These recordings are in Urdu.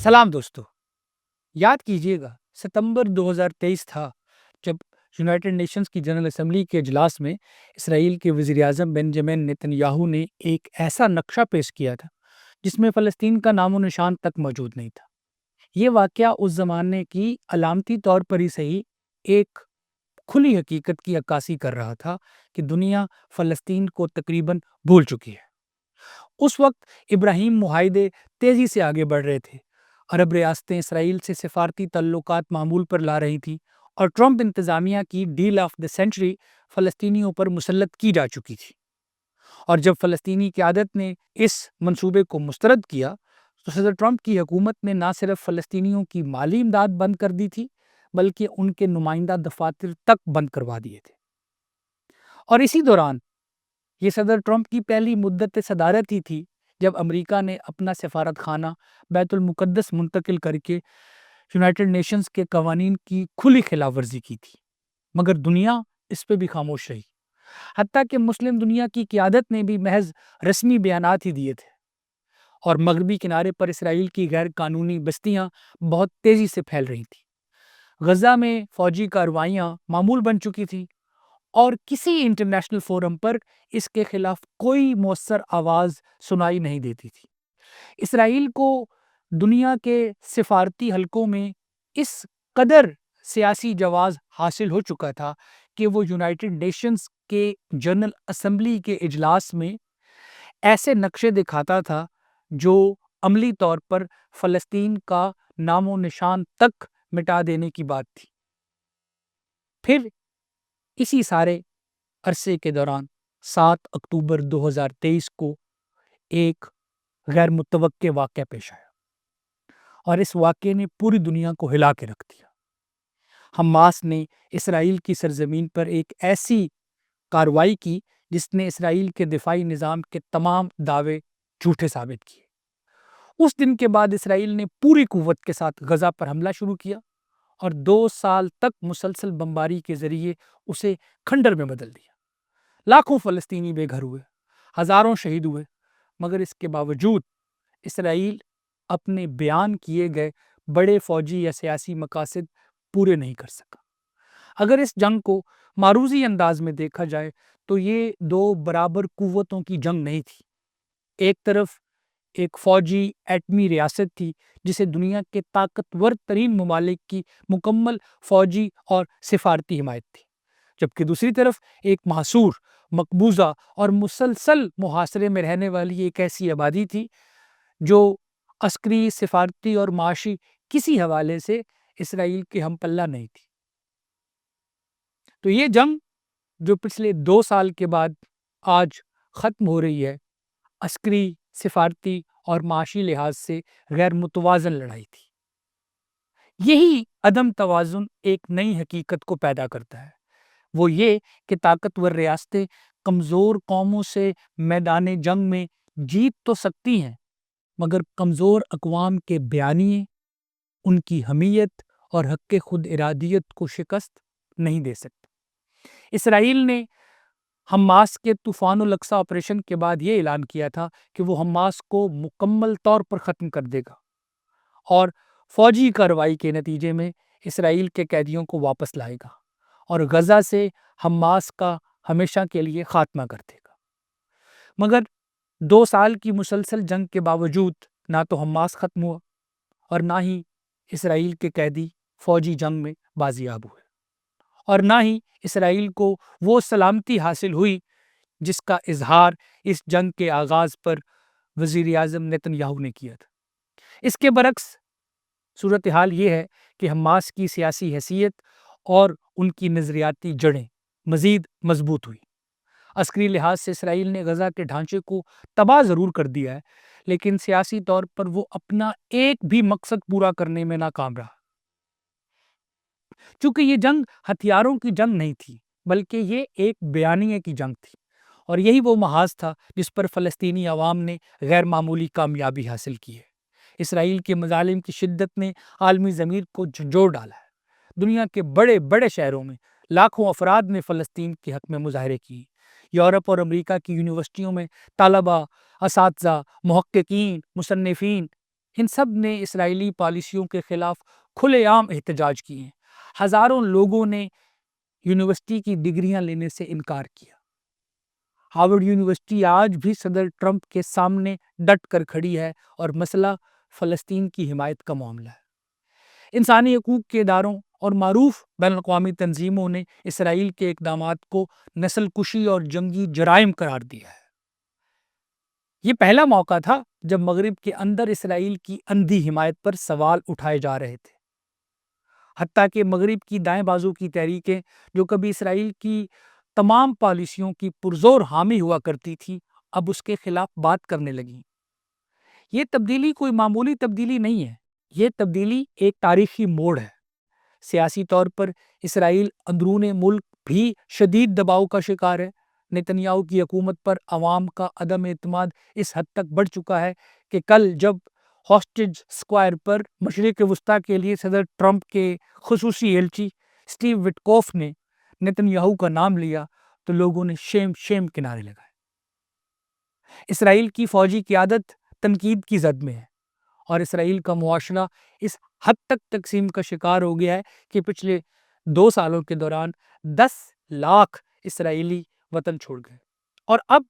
سلام دوستو، یاد کیجئے گا ستمبر 2023 تھا جب یونائٹڈ نیشنز کی جنرل اسمبلی کے اجلاس میں اسرائیل کے وزیر اعظم بنجامن نیتن یاہو نے ایک ایسا نقشہ پیش کیا تھا جس میں فلسطین کا نام و نشان تک موجود نہیں تھا۔ یہ واقعہ اس زمانے کی علامتی طور پر ہی صحیح ایک کھلی حقیقت کی عکاسی کر رہا تھا کہ دنیا فلسطین کو تقریباً بھول چکی ہے۔ اس وقت ابراہیم معاہدے تیزی سے آگے بڑھ رہے تھے، عرب ریاستیں اسرائیل سے سفارتی تعلقات معمول پر لا رہی تھیں اور ٹرمپ انتظامیہ کی ڈیل آف دی سینچری فلسطینیوں پر مسلط کی جا چکی تھی۔ اور جب فلسطینی قیادت نے اس منصوبے کو مسترد کیا تو صدر ٹرمپ کی حکومت نے نہ صرف فلسطینیوں کی مالی امداد بند کر دی تھی بلکہ ان کے نمائندہ دفاتر تک بند کروا دیے تھے۔ اور اسی دوران یہ صدر ٹرمپ کی پہلی مدت صدارت ہی تھی جب امریکہ نے اپنا سفارت خانہ بیت المقدس منتقل کر کے یونائٹڈ نیشنز کے قوانین کی کھلی خلاف ورزی کی تھی، مگر دنیا اس پہ بھی خاموش رہی۔ حتیٰ کہ مسلم دنیا کی قیادت نے بھی محض رسمی بیانات ہی دیے تھے، اور مغربی کنارے پر اسرائیل کی غیر قانونی بستیاں بہت تیزی سے پھیل رہی تھیں۔ غزہ میں فوجی کارروائیاں معمول بن چکی تھیں اور کسی انٹرنیشنل فورم پر اس کے خلاف کوئی مؤثر آواز سنائی نہیں دیتی تھی۔ اسرائیل کو دنیا کے سفارتی حلقوں میں اس قدر سیاسی جواز حاصل ہو چکا تھا کہ وہ یونائٹڈ نیشنز کے جنرل اسمبلی کے اجلاس میں ایسے نقشے دکھاتا تھا جو عملی طور پر فلسطین کا نام و نشان تک مٹا دینے کی بات تھی۔ پھر اسی سارے عرصے کے دوران 7 اکتوبر 2023 کو ایک غیر متوقع واقعہ پیش آیا اور اس واقعے نے پوری دنیا کو ہلا کے رکھ دیا۔ حماس نے اسرائیل کی سرزمین پر ایک ایسی کارروائی کی جس نے اسرائیل کے دفاعی نظام کے تمام دعوے جھوٹے ثابت کیے۔ اس دن کے بعد اسرائیل نے پوری قوت کے ساتھ غزہ پر حملہ شروع کیا اور 2 سال تک مسلسل بمباری کے ذریعے اسے کھنڈر میں بدل دیا۔ لاکھوں فلسطینی بے گھر ہوئے، ہزاروں شہید ہوئے، مگر اس کے باوجود اسرائیل اپنے بیان کیے گئے بڑے فوجی یا سیاسی مقاصد پورے نہیں کر سکا۔ اگر اس جنگ کو معروضی انداز میں دیکھا جائے تو یہ 2 برابر قوتوں کی جنگ نہیں تھی۔ ایک طرف ایک فوجی ایٹمی ریاست تھی جسے دنیا کے طاقتور ترین ممالک کی مکمل فوجی اور سفارتی حمایت تھی، جبکہ دوسری طرف ایک محصور، مقبوضہ اور مسلسل محاصرے میں رہنے والی ایک ایسی آبادی تھی جو عسکری، سفارتی اور معاشی کسی حوالے سے اسرائیل کے ہم پلہ نہیں تھی۔ تو یہ جنگ جو پچھلے 2 سال کے بعد آج ختم ہو رہی ہے، عسکری، سفارتی اور معاشی لحاظ سے غیر متوازن لڑائی تھی۔ یہی عدم توازن ایک نئی حقیقت کو پیدا کرتا ہے، وہ یہ کہ طاقتور ریاستیں کمزور قوموں سے میدان جنگ میں جیت تو سکتی ہیں، مگر کمزور اقوام کے بیانیے، ان کی حمیت اور حق خود ارادیت کو شکست نہیں دے سکتے۔ اسرائیل نے حماس کے طوفان الاقصی آپریشن کے بعد یہ اعلان کیا تھا کہ وہ حماس کو مکمل طور پر ختم کر دے گا اور فوجی کارروائی کے نتیجے میں اسرائیل کے قیدیوں کو واپس لائے گا اور غزہ سے حماس کا ہمیشہ کے لیے خاتمہ کر دے گا۔ مگر 2 سال کی مسلسل جنگ کے باوجود نہ تو حماس ختم ہوا اور نہ ہی اسرائیل کے قیدی فوجی جنگ میں بازیاب ہوئے، اور نہ ہی اسرائیل کو وہ سلامتی حاصل ہوئی جس کا اظہار اس جنگ کے آغاز پر وزیر اعظم نیتن یاہو نے کیا تھا۔ اس کے برعکس صورتحال یہ ہے کہ حماس کی سیاسی حیثیت اور ان کی نظریاتی جڑیں مزید مضبوط ہوئی۔ عسکری لحاظ سے اسرائیل نے غزہ کے ڈھانچے کو تباہ ضرور کر دیا ہے، لیکن سیاسی طور پر وہ اپنا ایک بھی مقصد پورا کرنے میں ناکام رہا۔ چونکہ یہ جنگ ہتھیاروں کی جنگ نہیں تھی بلکہ یہ ایک بیانیے کی جنگ تھی، اور یہی وہ محاذ تھا جس پر فلسطینی عوام نے غیر معمولی کامیابی حاصل کی ہے۔ اسرائیل کے مظالم کی شدت نے عالمی ضمیر کو جھنجھوڑ ڈالا ہے۔ دنیا کے بڑے بڑے شہروں میں لاکھوں افراد نے فلسطین کے حق میں مظاہرے کیے۔ یورپ اور امریکہ کی یونیورسٹیوں میں طلباء، اساتذہ، محققین، مصنفین ان سب نے اسرائیلی پالیسیوں کے خلاف کھلے عام احتجاج کیے ہیں۔ ہزاروں لوگوں نے یونیورسٹی کی ڈگریاں لینے سے انکار کیا۔ ہارورڈ یونیورسٹی آج بھی صدر ٹرمپ کے سامنے ڈٹ کر کھڑی ہے اور مسئلہ فلسطین کی حمایت کا معاملہ ہے۔ انسانی حقوق کے اداروں اور معروف بین الاقوامی تنظیموں نے اسرائیل کے اقدامات کو نسل کشی اور جنگی جرائم قرار دیا ہے۔ یہ پہلا موقع تھا جب مغرب کے اندر اسرائیل کی اندھی حمایت پر سوال اٹھائے جا رہے تھے۔ حتیٰ کہ مغرب کی دائیں بازو کی تحریکیں جو کبھی اسرائیل کی تمام پالیسیوں کی پرزور حامی ہوا کرتی تھی، اب اس کے خلاف بات کرنے لگیں۔ یہ تبدیلی کوئی معمولی تبدیلی نہیں ہے، یہ تبدیلی ایک تاریخی موڑ ہے۔ سیاسی طور پر اسرائیل اندرون ملک بھی شدید دباؤ کا شکار ہے۔ نتنیاہو کی حکومت پر عوام کا عدم اعتماد اس حد تک بڑھ چکا ہے کہ کل جب ہاسٹیج اسکوائر پر مشرق وسطیٰ کے لیے صدر ٹرمپ کے خصوصی ایلچی اسٹیو وٹکوف نے نتنیاہو کا نام لیا تو لوگوں نے شیم شیم کنارے لگائے۔ اسرائیل کی فوجی قیادت تنقید کی زد میں ہے اور اسرائیل کا معاشرہ اس حد تک تقسیم کا شکار ہو گیا ہے کہ پچھلے 2 سالوں کے دوران 10 لاکھ اسرائیلی وطن چھوڑ گئے، اور اب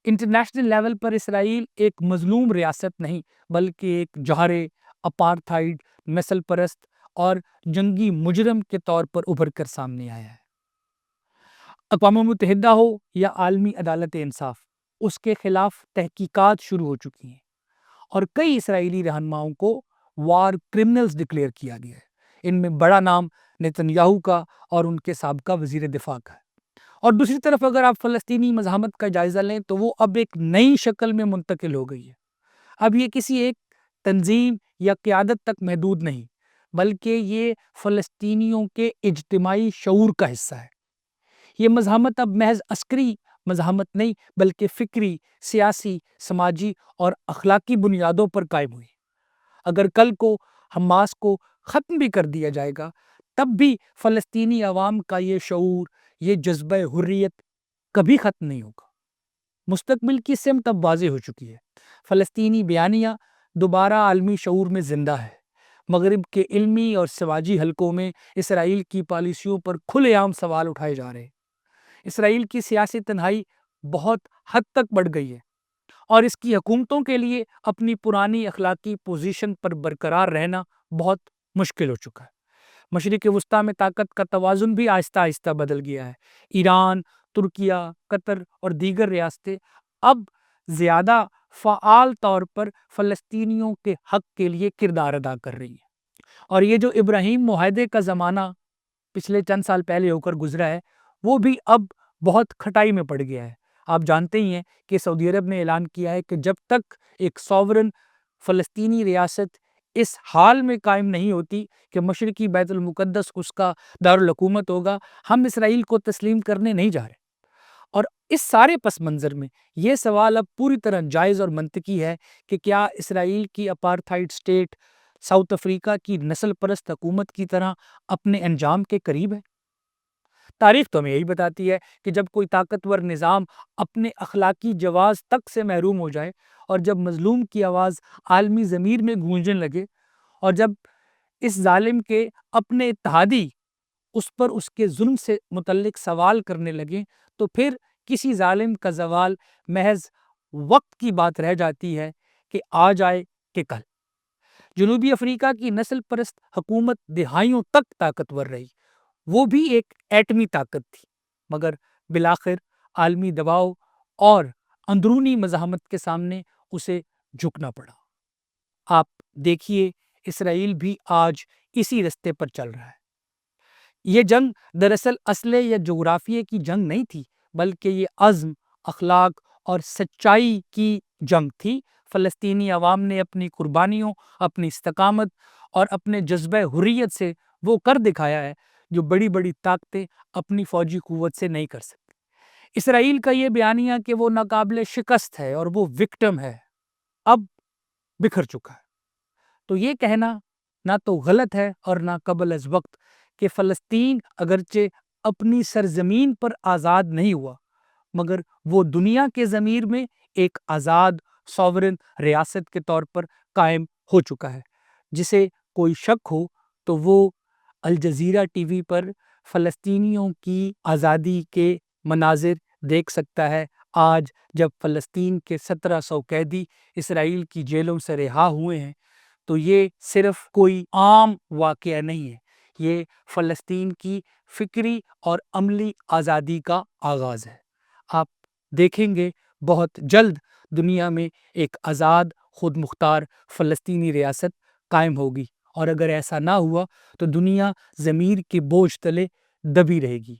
انٹرنیشنل لیول پر اسرائیل ایک مظلوم ریاست نہیں بلکہ ایک جوہرے، اپارتھائیڈ، نسل پرست اور جنگی مجرم کے طور پر ابھر کر سامنے آیا ہے۔ اقوام متحدہ ہو یا عالمی عدالت انصاف، اس کے خلاف تحقیقات شروع ہو چکی ہیں اور کئی اسرائیلی رہنماؤں کو وار کرمنلز ڈکلیئر کیا گیا ہے۔ ان میں بڑا نام نتنیاہو کا اور ان کے سابقہ وزیر دفاع کا ہے۔ اور دوسری طرف اگر آپ فلسطینی مزاحمت کا جائزہ لیں تو وہ اب ایک نئی شکل میں منتقل ہو گئی ہے۔ اب یہ کسی ایک تنظیم یا قیادت تک محدود نہیں بلکہ یہ فلسطینیوں کے اجتماعی شعور کا حصہ ہے۔ یہ مزاحمت اب محض عسکری مزاحمت نہیں بلکہ فکری، سیاسی، سماجی اور اخلاقی بنیادوں پر قائم ہوئی۔ اگر کل کو حماس کو ختم بھی کر دیا جائے گا تب بھی فلسطینی عوام کا یہ شعور، یہ جذبہ حریت کبھی ختم نہیں ہوگا۔ مستقبل کی سمت اب واضح ہو چکی ہے۔ فلسطینی بیانیہ دوبارہ عالمی شعور میں زندہ ہے۔ مغرب کے علمی اور سماجی حلقوں میں اسرائیل کی پالیسیوں پر کھلے عام سوال اٹھائے جا رہے ہیں۔ اسرائیل کی سیاسی تنہائی بہت حد تک بڑھ گئی ہے اور اس کی حکومتوں کے لیے اپنی پرانی اخلاقی پوزیشن پر برقرار رہنا بہت مشکل ہو چکا ہے۔ مشرق وسطیٰ میں طاقت کا توازن بھی آہستہ آہستہ بدل گیا ہے۔ ایران، ترکیہ، قطر اور دیگر ریاستیں اب زیادہ فعال طور پر فلسطینیوں کے حق کے لیے کردار ادا کر رہی ہیں، اور یہ جو ابراہیم معاہدے کا زمانہ پچھلے چند سال پہلے ہو کر گزرا ہے وہ بھی اب بہت کھٹائی میں پڑ گیا ہے۔ آپ جانتے ہی ہیں کہ سعودی عرب نے اعلان کیا ہے کہ جب تک ایک سوورن فلسطینی ریاست اس حال میں قائم نہیں ہوتی کہ مشرقی بیت المقدس اس کا دارالحکومت ہوگا، ہم اسرائیل کو تسلیم کرنے نہیں جا رہے۔ اور اس سارے پس منظر میں یہ سوال اب پوری طرح جائز اور منطقی ہے کہ کیا اسرائیل کی اپارتھائیڈ سٹیٹ ساؤتھ افریقہ کی نسل پرست حکومت کی طرح اپنے انجام کے قریب ہے؟ تاریخ تو ہمیں یہی بتاتی ہے کہ جب کوئی طاقتور نظام اپنے اخلاقی جواز تک سے محروم ہو جائے اور جب مظلوم کی آواز عالمی ضمیر میں گونجنے لگے اور جب اس ظالم کے اپنے اتحادی اس پر اس کے ظلم سے متعلق سوال کرنے لگیں تو پھر کسی ظالم کا زوال محض وقت کی بات رہ جاتی ہے کہ آ جائے کہ کل۔ جنوبی افریقہ کی نسل پرست حکومت دہائیوں تک طاقتور رہی، وہ بھی ایک ایٹمی طاقت تھی، مگر بالآخر عالمی دباؤ اور اندرونی مزاحمت کے سامنے اسے جھکنا پڑا۔ آپ دیکھیے اسرائیل بھی آج اسی رستے پر چل رہا ہے۔ یہ جنگ دراصل اسلحے یا جغرافیے کی جنگ نہیں تھی بلکہ یہ عزم، اخلاق اور سچائی کی جنگ تھی۔ فلسطینی عوام نے اپنی قربانیوں، اپنی استقامت اور اپنے جذبہ حریت سے وہ کر دکھایا ہے جو بڑی بڑی طاقتیں اپنی فوجی قوت سے نہیں کر سکتی۔ اسرائیل کا یہ بیانیہ کہ وہ ناقابل شکست ہے اور وہ وکٹم ہے اب بکھر چکا ہے۔ تو یہ کہنا نہ تو غلط ہے اور نہ قبل از وقت کہ فلسطین اگرچہ اپنی سرزمین پر آزاد نہیں ہوا مگر وہ دنیا کے ضمیر میں ایک آزاد سوورن ریاست کے طور پر قائم ہو چکا ہے۔ جسے کوئی شک ہو تو وہ الجزیرہ ٹی وی پر فلسطینیوں کی آزادی کے مناظر دیکھ سکتا ہے۔ آج جب فلسطین کے 1700 قیدی اسرائیل کی جیلوں سے رہا ہوئے ہیں تو یہ صرف کوئی عام واقعہ نہیں ہے، یہ فلسطین کی فکری اور عملی آزادی کا آغاز ہے۔ آپ دیکھیں گے بہت جلد دنیا میں ایک آزاد خود مختار فلسطینی ریاست قائم ہوگی، اور اگر ایسا نہ ہوا تو دنیا ضمیر کے بوجھ تلے دبی رہے گی۔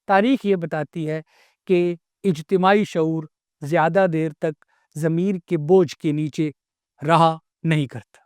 تاریخ یہ بتاتی ہے کہ اجتماعی شعور زیادہ دیر تک ضمیر کے بوجھ کے نیچے رہا نہیں کرتا۔